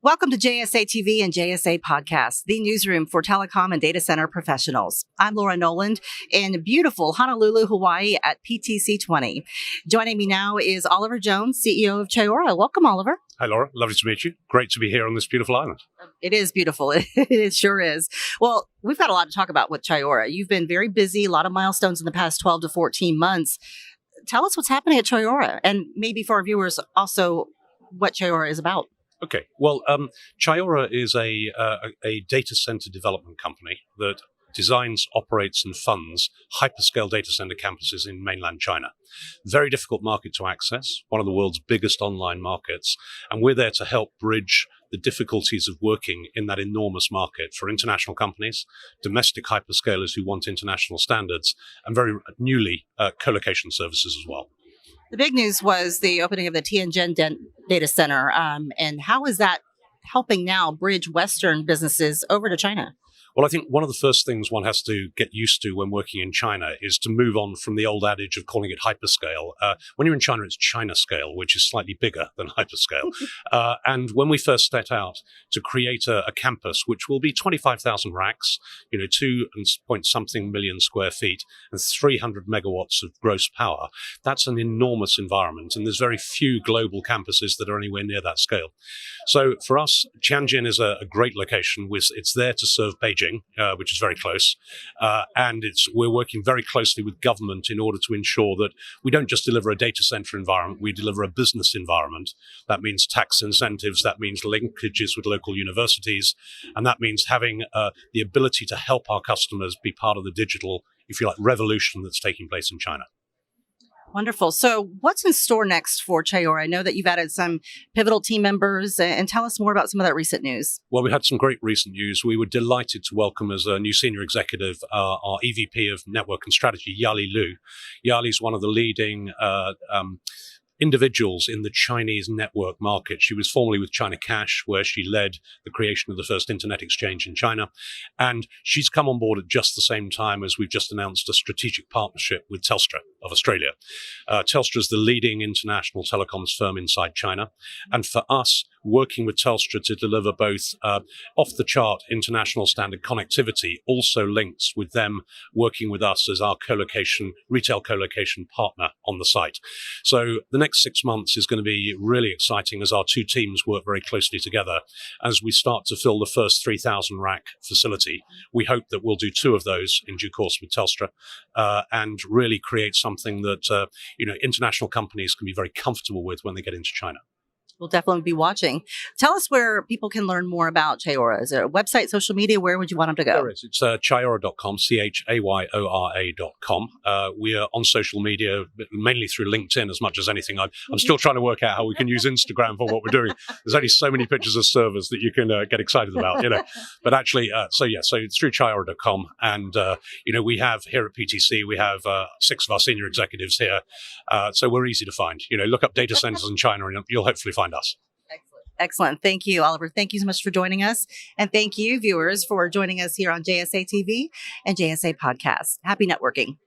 Welcome to JSA TV and JSA Podcast, the newsroom for telecom and data center professionals. I'm Laura Noland in beautiful Honolulu, Hawaii at PTC'20. Joining me now is Oliver Jones, CEO of Chayora. Welcome, Oliver. Hi, Laura. Lovely to meet you. Great to be here on this beautiful island. It is beautiful. It sure is. Well, we've got a lot to talk about with Chayora. You've been very busy, a lot of milestones in the past 12 to 14 months. Tell us what's happening at Chayora, and maybe for our viewers also what Chayora is about. Okay. Well, Chayora is a data center development company that designs, operates, and funds hyperscale data center campuses in mainland China. Very difficult market to access, one of the world's biggest online markets, and we're there to help bridge the difficulties of working in that enormous market for international companies, domestic hyperscalers who want international standards, and very newly co-location services as well. The big news was the opening of the Tianjin data center. And how is that helping now bridge Western businesses over to China? Well, I think one of the first things one has to get used to when working in China is to move on from the old adage of calling it hyperscale. When you're in China, it's China scale, which is slightly bigger than hyperscale. And when we first set out to create a campus, which will be 25,000 racks, 2.something million square feet and 300 megawatts of gross power, that's an enormous environment. And there's very few global campuses that are anywhere near that scale. So for us, Tianjin is a great location. It's there to serve Beijing, which is very close. And we're working very closely with government in order to ensure that we don't just deliver a data center environment, we deliver a business environment. That means tax incentives, that means linkages with local universities, and that means having the ability to help our customers be part of the digital, if you like, revolution that's taking place in China. Wonderful. So what's in store next for Chayora? I know that you've added some pivotal team members, and tell us more about some of that recent news. Well, we had some great recent news. We were delighted to welcome as a new senior executive our EVP of Network and Strategy, Yali Liu. Yali's one of the leading individuals in the Chinese network market. She was formerly with China Cash, where she led the creation of the first internet exchange in China. And she's come on board at just the same time as we've just announced a strategic partnership with Telstra of Australia. Telstra is the leading international telecoms firm inside China. And for us, working with Telstra to deliver both off-the-chart international standard connectivity, also links with them working with us as our retail co-location partner on the site. So the next 6 months is going to be really exciting as our two teams work very closely together as we start to fill the first 3,000 rack facility. We hope that we'll do 2 of those in due course with Telstra and really create something that international companies can be very comfortable with when they get into China. We'll definitely be watching. Tell us where people can learn more about Chayora. Is there a website, social media? Where would you want them to go? There is. It's chayora.com, chayora.com. We are on social media, mainly through LinkedIn as much as anything. I'm still trying to work out how we can use Instagram for what we're doing. There's only so many pictures of servers that you can get excited about, But actually, so it's through chayora.com. And, we have here at PTC, we have 6 of our senior executives here. So we're easy to find. Look up data centers in China and you'll hopefully find us. Excellent. Thank you, Oliver. Thank you so much for joining us. And thank you, viewers, for joining us here on JSA TV and JSA Podcast. Happy networking.